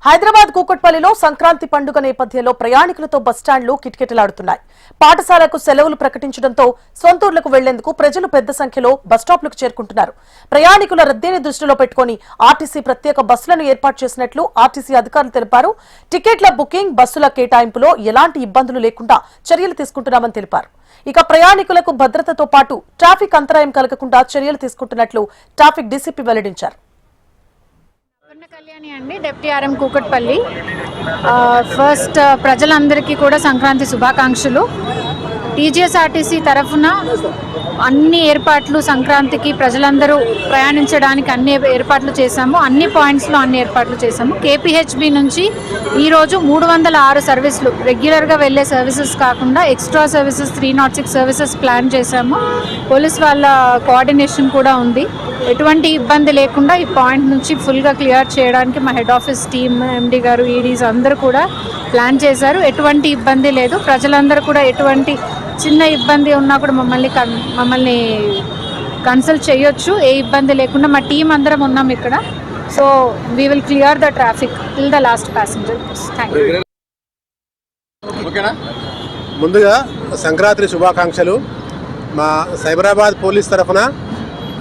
హైదరాబాద్ కూకట్పల్లిలో సంక్రాంతి పండుగ నేపథ్యంలో ప్రయాణికులతో బస్టాండ్లు కిటకిటలాడుతున్నాయి. పాఠశాలకు సెలవులు ప్రకటించడంతో సొంతూర్లకు వెళ్లేందుకు ప్రజలు పెద్ద సంఖ్యలో బస్టాప్లకు చేరుకుంటున్నారు. ప్రయాణికుల రద్దీని దృష్టిలో పెట్టుకుని ఆర్టీసీ ప్రత్యేక బస్సులను ఏర్పాటు చేసినట్లు ఆర్టీసీ అధికారులు తెలిపారు. టికెట్ల బుకింగ్, బస్సుల కేటాయింపులో ఎలాంటి ఇబ్బందులు లేకుండా చర్యలు తీసుకుంటున్నామని తెలిపారు. ఇక ప్రయాణికులకు భద్రతతో పాటు ట్రాఫిక్ అంతరాయం కలగకుండా చర్యలు తీసుకుంటున్నట్లు ట్రాఫిక్ డీసీపీ వెల్లడించారు. కళ్యాణి అండి, డిప్యూటీ ఆర్ఎం కూకట్పల్లి. ఫస్ట్ ప్రజలందరికీ కూడా సంక్రాంతి శుభాకాంక్షలు. టీజీఎస్ఆర్టీసీ తరఫున అన్ని ఏర్పాట్లు, సంక్రాంతికి ప్రజలందరూ ప్రయాణించడానికి అన్ని ఏర్పాట్లు చేశాము. అన్ని పాయింట్స్లో అన్ని ఏర్పాట్లు చేశాము. కేపీహెచ్బి నుంచి ఈరోజు 306 సర్వీసులు, రెగ్యులర్గా వెళ్ళే సర్వీసెస్ కాకుండా ఎక్స్ట్రా సర్వీసెస్ 306 సర్వీసెస్ ప్లాన్ చేశాము. పోలీస్ వాళ్ళ కోఆర్డినేషన్ కూడా ఉంది. ఎటువంటి ఇబ్బంది లేకుండా ఈ పాయింట్ నుంచి ఫుల్గా క్లియర్ చేయడానికి మా హెడ్ ఆఫీస్ టీమ్, ఎండీ గారు, ఈడీస్ అందరూ కూడా ప్లాన్ చేశారు. ఎటువంటి ఇబ్బంది లేదు. ప్రజలందరూ కూడా ఎటువంటి చిన్న ఇబ్బంది ఉన్నా కూడా మమ్మల్ని కన్సల్ట్ చేయొచ్చు. ఏ ఇబ్బంది లేకుండా మా టీం అందరం ఉన్నాం ఇక్కడ. So we will clear the traffic till the last passenger. Thank you. ముందుగా సంక్రాంతి శుభాకాంక్షలు. మా సైబరాబాద్ పోలీస్ తరఫున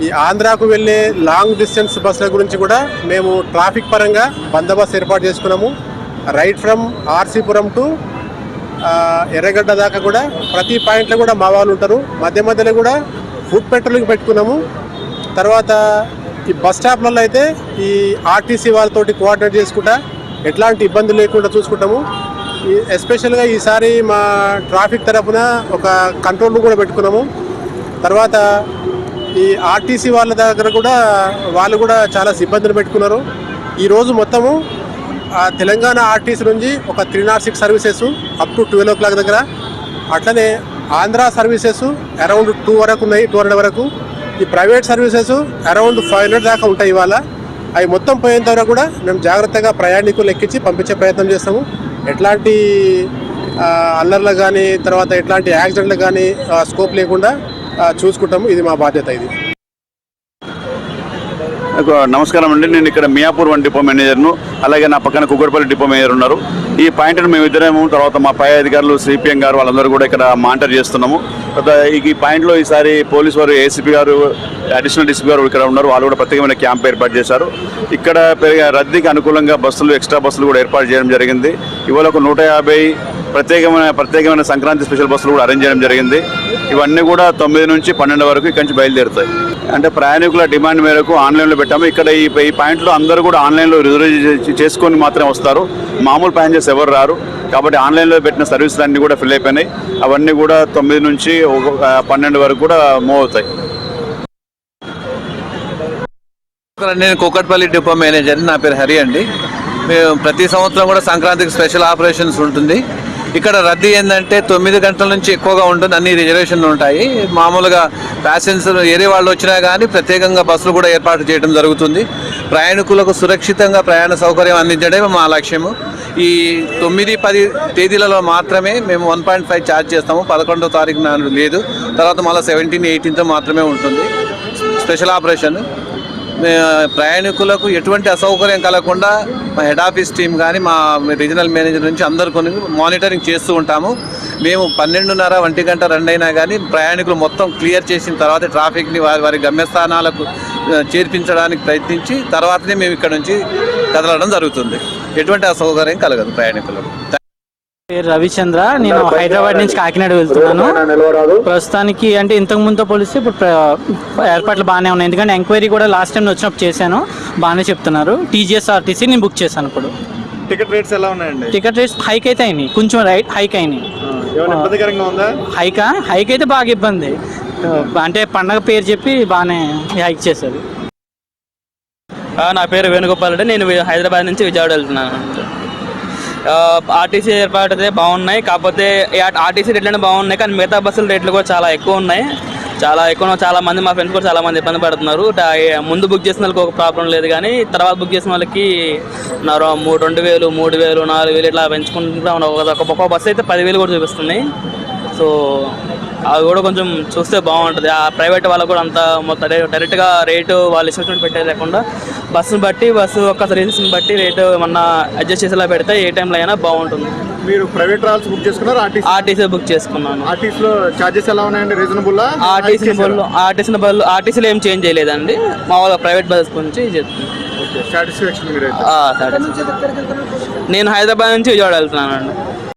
ఈ ఆంధ్రాకు వెళ్ళే లాంగ్ డిస్టెన్స్ బస్సుల గురించి కూడా మేము ట్రాఫిక్ పరంగా బందోబస్తు ఏర్పాటు చేసుకున్నాము. రైట్ ఫ్రమ్ ఆర్సీపురం టు ఎర్రగడ్డ దాకా కూడా ప్రతి పాయింట్లో కూడా మా వాళ్ళు ఉంటారు. మధ్య మధ్యలో కూడా ఫుడ్ పెట్రోలింగ్ పెట్టుకున్నాము. తర్వాత ఈ బస్ స్టాప్లలో అయితే ఈ ఆర్టీసీ వాళ్ళతోటి కోఆర్డినేట్ చేసుకుంటా ఎట్లాంటి ఇబ్బందులు లేకుండా చూసుకుంటాము. ఎస్పెషల్గా ఈసారి మా ట్రాఫిక్ తరఫున ఒక కంట్రోల్ కూడా పెట్టుకున్నాము. తర్వాత ఈ ఆర్టీసీ వాళ్ళ దగ్గర కూడా వాళ్ళు కూడా చాలా సిబ్బందిని పెట్టుకున్నారు. ఈరోజు మొత్తము తెలంగాణ ఆర్టీసీ నుంచి ఒక 306 సర్వీసెస్ అప్ టు 12 o'clock దగ్గర, అట్లనే ఆంధ్ర సర్వీసెస్ అరౌండ్ 2 వరకు ఉన్నాయి, 200 వరకు. ఈ ప్రైవేట్ సర్వీసెస్ అరౌండ్ 500 దాకా ఉంటాయి. ఇవాళ అవి మొత్తం పోయేంత వరకు కూడా మేము జాగ్రత్తగా ప్రయాణికులు ఎక్కించి పంపించే ప్రయత్నం చేస్తాము. ఎట్లాంటి అల్లర్లు కానీ, తర్వాత ఎట్లాంటి యాక్సిడెంట్లు కానీ స్కోప్ లేకుండా చూసుకుంటాము. ఇది మా బాధ్యత. ఇది నమస్కారం అండి. నేను ఇక్కడ మియాపూర్ డిపో మేనేజర్ను, అలాగే నా పక్కన కూకట్పల్లి డిపో మేనేజర్ ఉన్నారు. ఈ పాయింట్ను మేము ఇద్దరేము, తర్వాత మా పై అధికారులు సిపిఎం గారు వాళ్ళందరూ కూడా ఇక్కడ మానిటర్ చేస్తున్నాము. ఈ పాయింట్లో ఈసారి పోలీసు వారు, ఏసీపీ గారు, అడిషనల్ డీసీపీ గారు ఇక్కడ ఉన్నారు. వాళ్ళు కూడా ప్రత్యేకమైన క్యాంప్ ఏర్పాటు చేశారు. ఇక్కడ రద్దీకి అనుకూలంగా బస్సులు, ఎక్స్ట్రా బస్సులు కూడా ఏర్పాటు చేయడం జరిగింది. ఇవాళ ఒక 150 ప్రత్యేకమైన సంక్రాంతి స్పెషల్ బస్సులు కూడా అరేంజ్ చేయడం జరిగింది. ఇవన్నీ కూడా 9 నుంచి 12 వరకు ఇక్కడి నుంచి బయలుదేరుతాయి. అంటే ప్రయాణికుల డిమాండ్ మేరకు ఆన్లైన్లో పెట్టాము. ఇక్కడ ఈ పాయింట్లో అందరూ కూడా ఆన్లైన్లో రిజర్వ్ చేసుకొని మాత్రమే వస్తారు. మామూలు ప్యాసింజర్స్ ఎవరు రారు. కాబట్టి ఆన్లైన్లో పెట్టిన సర్వీసులు అన్నీ కూడా ఫిల్ అయిపోయినాయి. అవన్నీ కూడా 9 నుంచి 12 వరకు కూడా మూవ్ అవుతాయి. నేను కూకట్పల్లి డిపో మేనేజర్, నా పేరు హరి అండి. మేము ప్రతి సంవత్సరం కూడా సంక్రాంతికి స్పెషల్ ఆపరేషన్స్ ఉంటుంది. ఇక్కడ రద్దీ ఏంటంటే 9 గంటల నుంచి ఎక్కువగా ఉంటుంది. అన్ని రిజర్వేషన్లు ఉంటాయి. మామూలుగా ప్యాసింజర్ ఏరే వాళ్ళు వచ్చినా కానీ ప్రత్యేకంగా బస్సులు కూడా ఏర్పాటు చేయడం జరుగుతుంది. ప్రయాణికులకు సురక్షితంగా ప్రయాణ సౌకర్యం అందించడమే మా లక్ష్యము. ఈ 9, 10 తేదీలలో మాత్రమే మేము 1.5 ఛార్జ్ చేస్తాము. 11వ తారీఖు నాడు లేదు. తర్వాత మళ్ళీ 17, 18 మాత్రమే ఉంటుంది స్పెషల్ ఆపరేషన్. ప్రయాణికులకు ఎటువంటి అసౌకర్యం కలగకుండా మా హెడ్ ఆఫీస్ టీం కానీ, మా రీజనల్ మేనేజర్ నుంచి అందరు కొన్ని మానిటరింగ్ చేస్తూ ఉంటాము. మేము 12:30, 1 గంట రన్ అయినా కానీ ప్రయాణికులు మొత్తం క్లియర్ చేసిన తర్వాత ట్రాఫిక్ని వారి గమ్యస్థానాలకు చేర్పించడానికి ప్రయత్నించి తర్వాతనే మేము ఇక్కడ నుంచి కదలడం జరుగుతుంది. ఎటువంటి అసౌకర్యం కలగదు ప్రయాణికులకు. పేరు రవిచంద్ర. నేను హైదరాబాద్ నుంచి కాకినాడ వెళ్తున్నాను. ప్రస్తుతానికి అంటే ఇంతకు ముందుతో పోలిస్తే ఇప్పుడు ఏర్పాట్లు బాగానే ఉన్నాయి. ఎందుకంటే ఎంక్వైరీ కూడా లాస్ట్ టైం వచ్చినప్పుడు చేశాను, బాగానే చెప్తున్నారు. టీజీఎస్ఆర్టీసీ నేను బుక్ చేశాను. ఇప్పుడు టికెట్ రేట్స్ ఎలా ఉన్నాయండి? టికెట్ రేట్స్ హైక్ అయితే అయినాయి, కొంచెం హైక్ అయినాయి. హైక్ అయితే బాగా ఇబ్బంది. అంటే పండగ పేరు చెప్పి బాగానే హైక్ చేశారు. నా పేరు వేణుగోపాల్ రెడ్డి. నేను హైదరాబాద్ నుంచి విజయవాడ వెళ్తున్నాను. ఆర్టీసీ ఏర్పాటు అయితే బాగున్నాయి. కాకపోతే ఆర్టీసీ రేట్లనే బాగున్నాయి, కానీ మిగతా బస్సుల రేట్లు కూడా చాలా ఎక్కువ ఉన్నాయి. చాలా మంది మా ఫ్రెండ్స్ కూడా చాలా మంది ఇబ్బంది పడుతున్నారు. ముందు బుక్ చేసిన వాళ్ళకి ఒక ప్రాబ్లం లేదు, కానీ తర్వాత బుక్ చేసిన వాళ్ళకి 2,000, 3,000, 4,000 ఇట్లా పెంచుకుంటూ ఒక్కొక్క బస్సు అయితే 10,000 కూడా చూపిస్తున్నాయి. సో అవి కూడా కొంచెం చూస్తే బాగుంటుంది. ఆ ప్రైవేట్ వాళ్ళకు కూడా అంత మొత్తం డైరెక్ట్గా రేటు వాళ్ళు ఇచ్చినటువంటి పెట్టే లేకుండా బస్సుని బట్టి బస్సు ఒక్క సర్వీసెస్ని బట్టి రేటు ఏమన్నా అడ్జస్ట్ చేసేలా పెడితే ఏ టైంలో అయినా బాగుంటుంది. మీరు ప్రైవేట్ ట్రావెల్స్ బుక్ చేసుకున్నారు? ఆర్టీసీ బుక్ చేసుకున్నాను. ఆర్టీసీలో చార్జెస్ ఎలా ఉన్నాయండి? రీజనబుల్? ఆర్టీసీలో ఏం చేంజ్ చేయలేదండి, మామూలుగా ప్రైవేట్ బస్ గురించి చెప్తున్నాను. సాటిస్ఫాక్షన్ మీరు నేను హైదరాబాద్ నుంచి విజయవాడ వెళ్తున్నానండి.